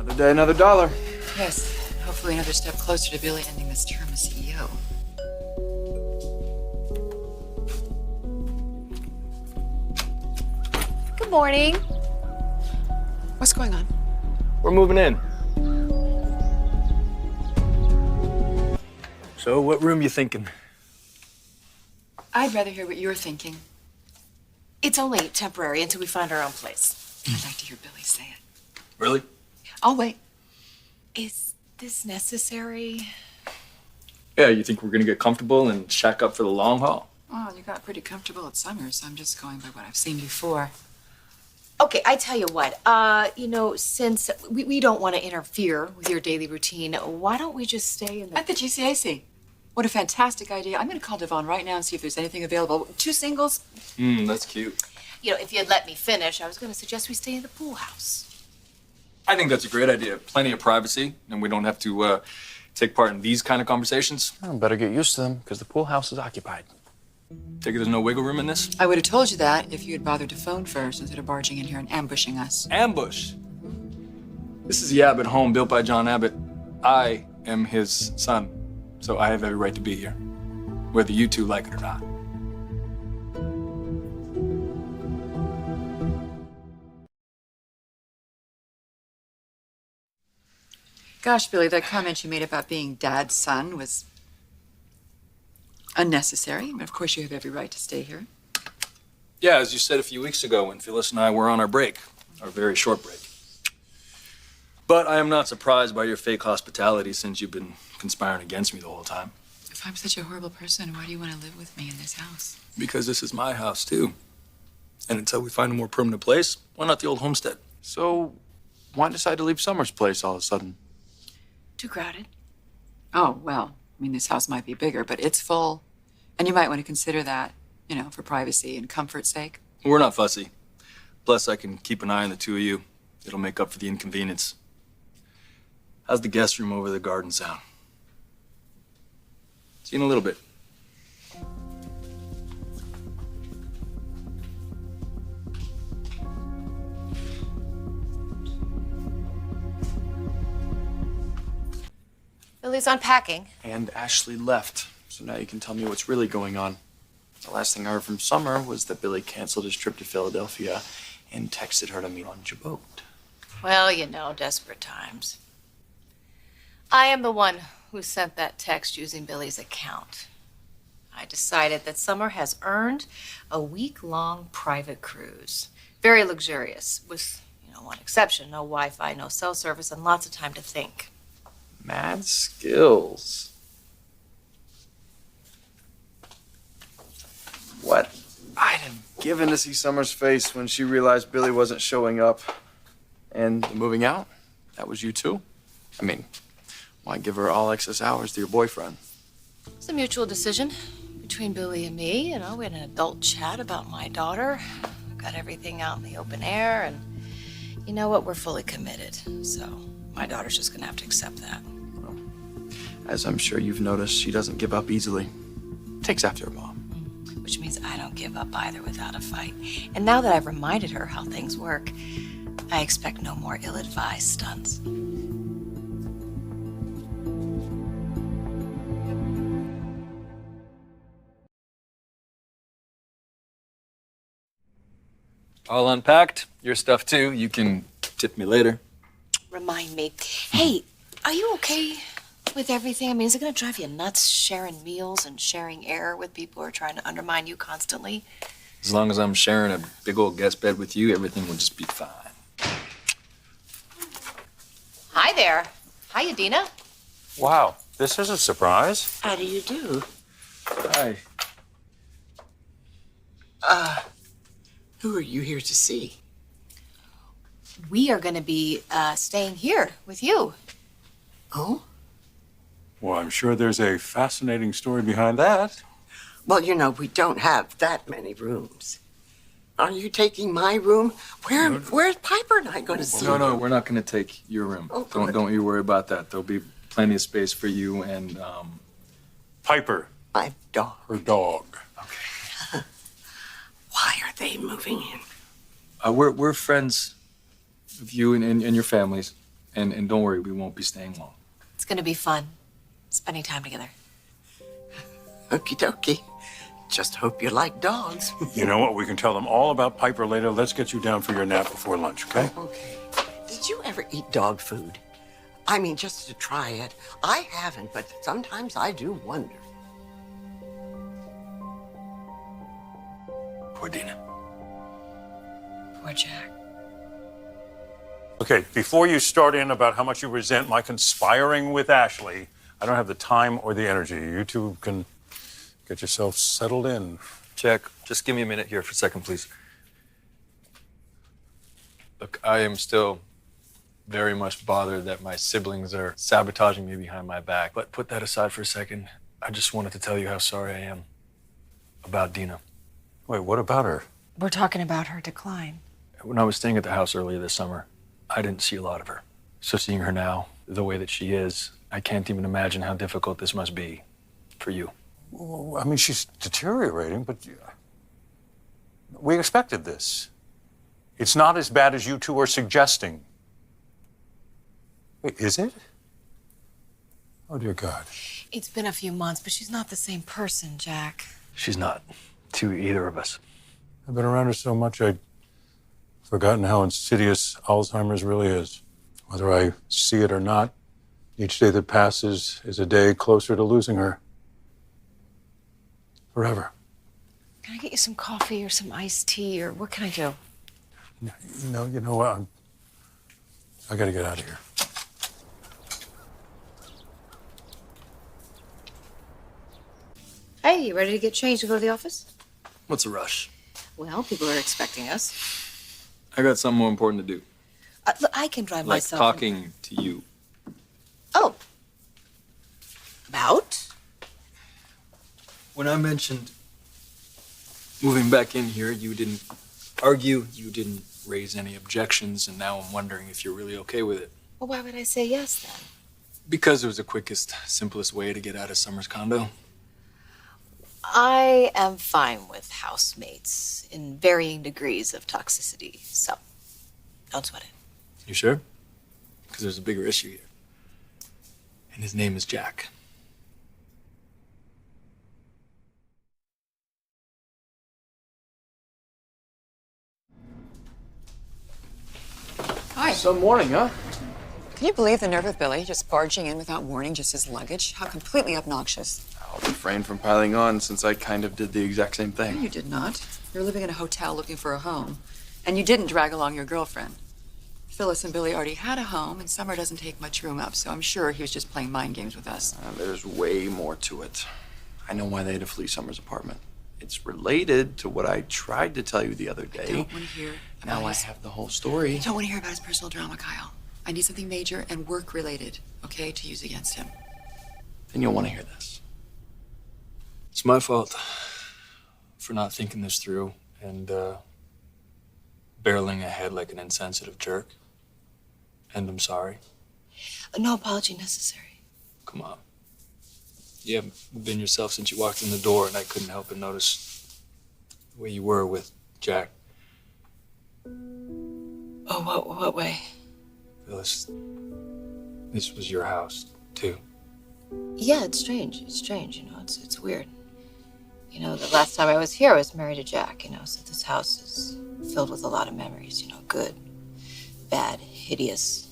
Another day, another dollar. Yes, hopefully another step closer to Billy ending this term as CEO. Good morning. What's going on? We're moving in. So, what room you thinking? I'd rather hear what you're thinking. It's only temporary until we find our own place. I'd like to hear Billy say it. Really? I'll wait. Is this necessary? Yeah, you think we're gonna get comfortable and shack up for the long haul? Well, you got pretty comfortable at Summers. I'm just going by what I've seen before. Okay, I tell you what. Since we don't want to interfere with your daily routine, why don't we just stay in the... At the GCAC. What a fantastic idea. I'm going to call Devon right now and see if there's anything available. 2 singles? That's cute. if you had let me finish, I was going to suggest we stay in the pool house. I think that's a great idea. Plenty of privacy, and we don't have to take part in these kind of conversations. Well, better get used to them, because the pool house is occupied. Take it there's no wiggle room in this? I would have told you that if you had bothered to phone first instead of barging in here and ambushing us. Ambush. This is the Abbott home built by John Abbott. I am his son, so I have every right to be here, whether you two like it or not. Gosh, Billy, that comment you made about being Dad's son was unnecessary. But of course, you have every right to stay here. Yeah, as you said a few weeks ago when Phyllis and I were on our break, our very short break. But I am not surprised by your fake hospitality since you've been conspiring against me the whole time. If I'm such a horrible person, why do you want to live with me in this house? Because this is my house, too. And until we find a more permanent place, why not the old homestead? So, why decide to leave Summer's place all of a sudden? Too crowded. Oh, well, I mean, this house might be bigger, but it's full. And you might want to consider that, for privacy and comfort's sake. We're not fussy. Plus, I can keep an eye on the two of you. It'll make up for the inconvenience. How's the guest room over the garden sound? See you in a little bit. Billy's unpacking. And Ashley left, so now you can tell me what's really going on. The last thing I heard from Summer was that Billy canceled his trip to Philadelphia and texted her to meet on your boat. Well, desperate times. I am the one who sent that text using Billy's account. I decided that Summer has earned a week-long private cruise. Very luxurious, with, one exception. No Wi-Fi, no cell service, and lots of time to think. Mad skills. What? I'd have given to see Summer's face when she realized Billy wasn't showing up. And the moving out? That was you too? I mean, why give her all excess hours to your boyfriend? It's a mutual decision between Billy and me. We had an adult chat about my daughter. Got everything out in the open air, and you know what? We're fully committed. So my daughter's just gonna have to accept that. Well, as I'm sure you've noticed, she doesn't give up easily. Takes after her mom. Which means I don't give up either without a fight. And now that I've reminded her how things work, I expect no more ill-advised stunts. All unpacked. Your stuff, too. You can tip me later. Remind me. Hey, are you okay with everything? I mean, is it going to drive you nuts sharing meals and sharing air with people who are trying to undermine you constantly? As long as I'm sharing a big old guest bed with you, everything will just be fine. Hi there. Hiya, Dina. Wow, this is a surprise. How do you do? Hi. Who are you here to see? We are going to be staying here with you. Oh? Well, I'm sure there's a fascinating story behind that. Well, we don't have that many rooms. Are you taking my room? Where's Piper and I going to see? No, we're not going to take your room. Oh, good. Don't you worry about that. There'll be plenty of space for you and, Piper, My dog. her dog. Why are they moving in? we're friends of you and your families. And don't worry, we won't be staying long. It's gonna be fun, spending time together. Okie dokie. Just hope you like dogs. You know what? We can tell them all about Piper later. Let's get you down for your nap before lunch, okay? Okay. Did you ever eat dog food? I mean, just to try it. I haven't, but sometimes I do wonder. Poor Dina. Poor Jack. Okay, before you start in about how much you resent my conspiring with Ashley, I don't have the time or the energy. You two can get yourself settled in. Jack, just give me a minute here for a second, please. Look, I am still very much bothered that my siblings are sabotaging me behind my back. But put that aside for a second. I just wanted to tell you how sorry I am about Dina. Wait, what about her? We're talking about her decline. When I was staying at the house earlier this summer, I didn't see a lot of her. So seeing her now, the way that she is, I can't even imagine how difficult this must be for you. Well, I mean, she's deteriorating, but we expected this. It's not as bad as you two are suggesting. Wait, is it? Oh, dear God. It's been a few months, but she's not the same person, Jack. She's not to either of us. I've been around her so much, I'd forgotten how insidious Alzheimer's really is. Whether I see it or not, each day that passes is a day closer to losing her. Forever. Can I get you some coffee or some iced tea, or what can I do? You know what? I gotta get out of here. Hey, you ready to get changed to go to the office? What's a rush? Well, people are expecting us. I got something more important to do. Look, I can drive Like myself. talking to you. Oh. About? When I mentioned moving back in here, you didn't argue, you didn't raise any objections, and now I'm wondering if you're really okay with it. Well, why would I say yes then? Because it was the quickest, simplest way to get out of Summer's condo. I am fine with housemates in varying degrees of toxicity, so don't sweat it. You sure? Because there's a bigger issue here. And his name is Jack. Hi. Some morning, huh? Can you believe the nerve of Billy just barging in without warning, just his luggage? How completely obnoxious. I'll refrain from piling on since I kind of did the exact same thing. You did not. You're living in a hotel looking for a home. And you didn't drag along your girlfriend. Phyllis and Billy already had a home, and Summer doesn't take much room up, so I'm sure he was just playing mind games with us. There's way more to it. I know why they had to flee Summer's apartment. It's related to what I tried to tell you the other day. I don't want to hear Now about I his... have the whole story. I don't want to hear about his personal drama, Kyle. I need something major and work-related, okay, to use against him. Then you'll want to hear this. It's my fault for not thinking this through and barreling ahead like an insensitive jerk. And I'm sorry. No apology necessary. Come on. You haven't been yourself since you walked in the door, and I couldn't help but notice the way you were with Jack. Oh, what way? Phyllis, this was your house, too. Yeah, it's strange. It's strange, you know, it's weird. You know, the last time I was here, I was married to Jack, you know, so this house is filled with a lot of memories, you know, good, bad, hideous.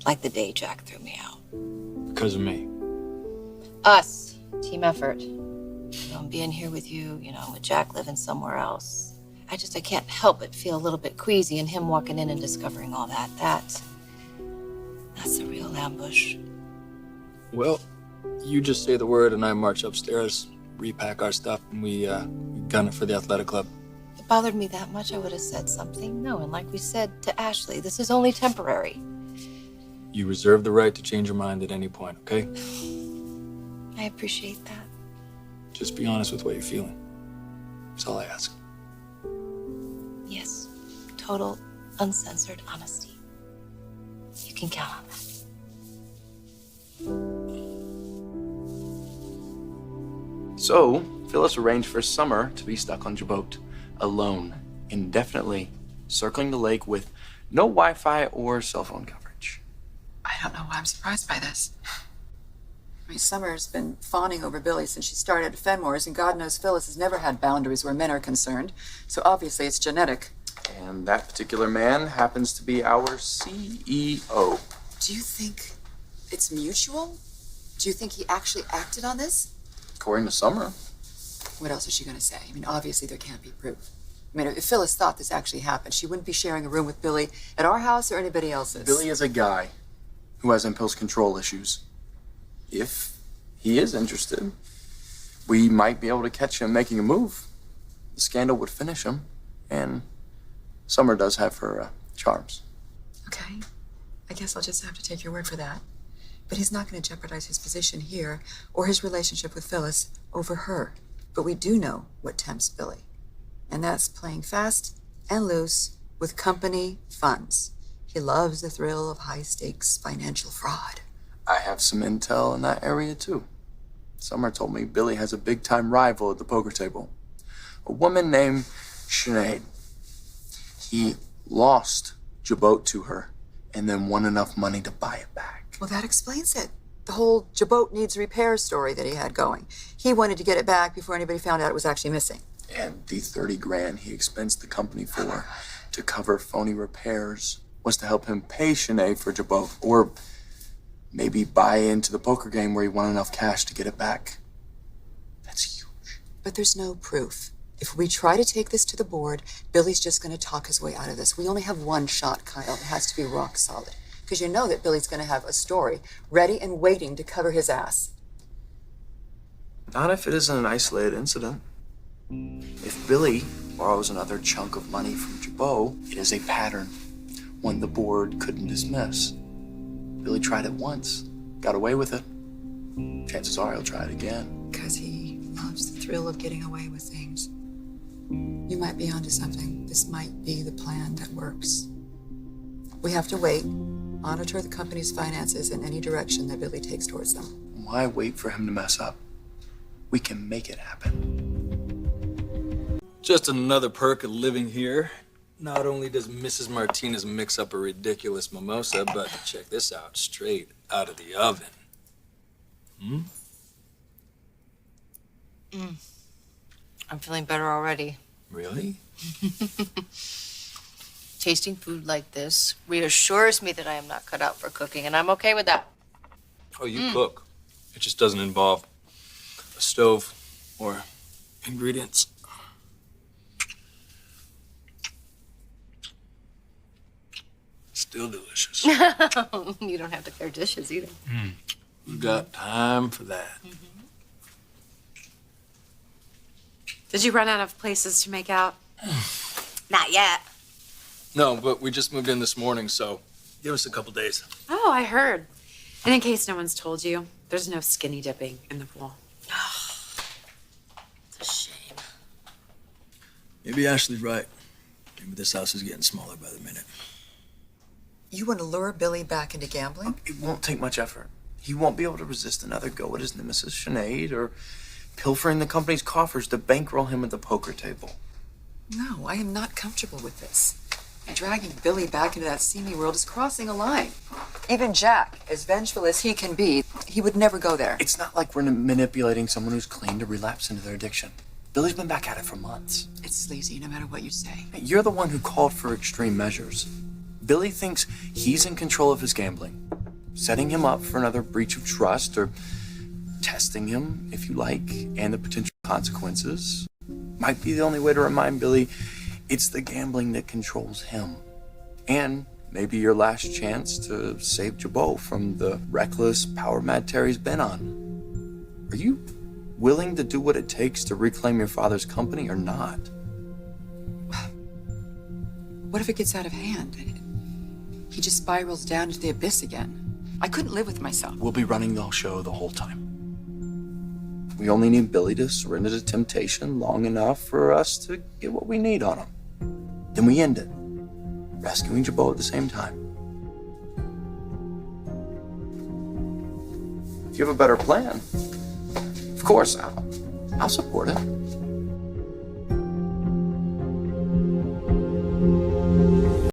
Like the day Jack threw me out. Because of me. Us, team effort. You know, and being here with you, you know, with Jack living somewhere else. I can't help but feel a little bit queasy, and him walking in and discovering all that. That's the real ambush. Well, you just say the word, and I march upstairs, repack our stuff, and we gun it for the athletic club. If it bothered me that much, I would have said something. No, and like we said to Ashley, this is only temporary. You reserve the right to change your mind at any point, okay? I appreciate that. Just be honest with what you're feeling. That's all I ask. Yes, total, uncensored honesty. You can count on that. So, Phyllis arranged for Summer to be stuck on your boat, alone, indefinitely, circling the lake with no Wi-Fi or cell phone coverage. why I'm surprised by this. I mean, Summer's been fawning over Billy since she started at Fenmore's, and God knows Phyllis has never had boundaries where men are concerned. So obviously it's genetic. And that particular man happens to be our CEO. Do you think it's mutual? Do you think he actually acted on this? According to Summer. What else is she going to say? I mean, obviously there can't be proof. I mean, if Phyllis thought this actually happened, she wouldn't be sharing a room with Billy at our house or anybody else's. Billy is a guy who has impulse control issues. If he is interested, we might be able to catch him making a move. The scandal would finish him, and Summer does have her charms. Okay. I guess I'll just have to take your word for that. But he's not going to jeopardize his position here or his relationship with Phyllis over her. But we do know what tempts Billy. And that's playing fast and loose with company funds. He loves the thrill of high-stakes financial fraud. I have some intel in that area, too. Summer told me Billy has a big-time rival at the poker table. A woman named Sinead. He lost Jabot to her and then won enough money to buy it back. Well, that explains it. The whole Jabot needs repair story that he had going. He wanted to get it back before anybody found out it was actually missing. And the 30 grand he expensed the company for to cover phony repairs was to help him pay Sinead for Jabot, or maybe buy into the poker game where he won enough cash to get it back. That's huge. But there's no proof. If we try to take this to the board, Billy's just going to talk his way out of this. We only have one shot, Kyle. It has to be rock solid. Because you know that Billy's going to have a story ready and waiting to cover his ass. Not if it isn't an isolated incident. If Billy borrows another chunk of money from Jabot, it is a pattern, one the board couldn't dismiss. Billy tried it once, got away with it. Chances are he'll try it again. Because he loves the thrill of getting away with things. You might be onto something. This might be the plan that works. We have to wait, monitor the company's finances in any direction that Billy takes towards them. Why wait for him to mess up? We can make it happen. Just another perk of living here. Not only does Mrs. Martinez mix up a ridiculous mimosa, but check this out, straight out of the oven. I'm feeling better already. Really? Tasting food like this reassures me that I am not cut out for cooking, and I'm okay with that. Oh, you cook. It just doesn't involve a stove or ingredients. Still delicious. You don't have to clear dishes either. We got time for that. Did you run out of places to make out? Not yet. No, but we just moved in this morning, so give us a couple days. Oh, I heard. And in case no one's told you, there's no skinny dipping in the pool. It's a shame. Maybe Ashley's right. Maybe this house is getting smaller by the minute. You want to lure Billy back into gambling? It won't take much effort. He won't be able to resist another go at his nemesis, Sinead, or pilfering the company's coffers to bankroll him at the poker table. No, I am not comfortable with this. Dragging Billy back into that seamy world is crossing a line. Even Jack, as vengeful as he can be, he would never go there. It's not like we're manipulating someone who's clean to relapse into their addiction. Billy's been back at it for months. It's sleazy no matter what you say. You're the one who called for extreme measures. Billy thinks he's in control of his gambling. Setting him up for another breach of trust, or testing him, if you like, and the potential consequences might be the only way to remind Billy it's the gambling that controls him. And maybe your last chance to save Jabot from the reckless, power-mad tear he's been on. Are you willing to do what it takes to reclaim your father's company or not? What if it gets out of hand? He just spirals down into the abyss again. I couldn't live with myself. We'll be running the show the whole time. We only need Billy to surrender to temptation long enough for us to get what we need on him. Then we end it, rescuing Jabot at the same time. If you have a better plan, of course, I'll support it.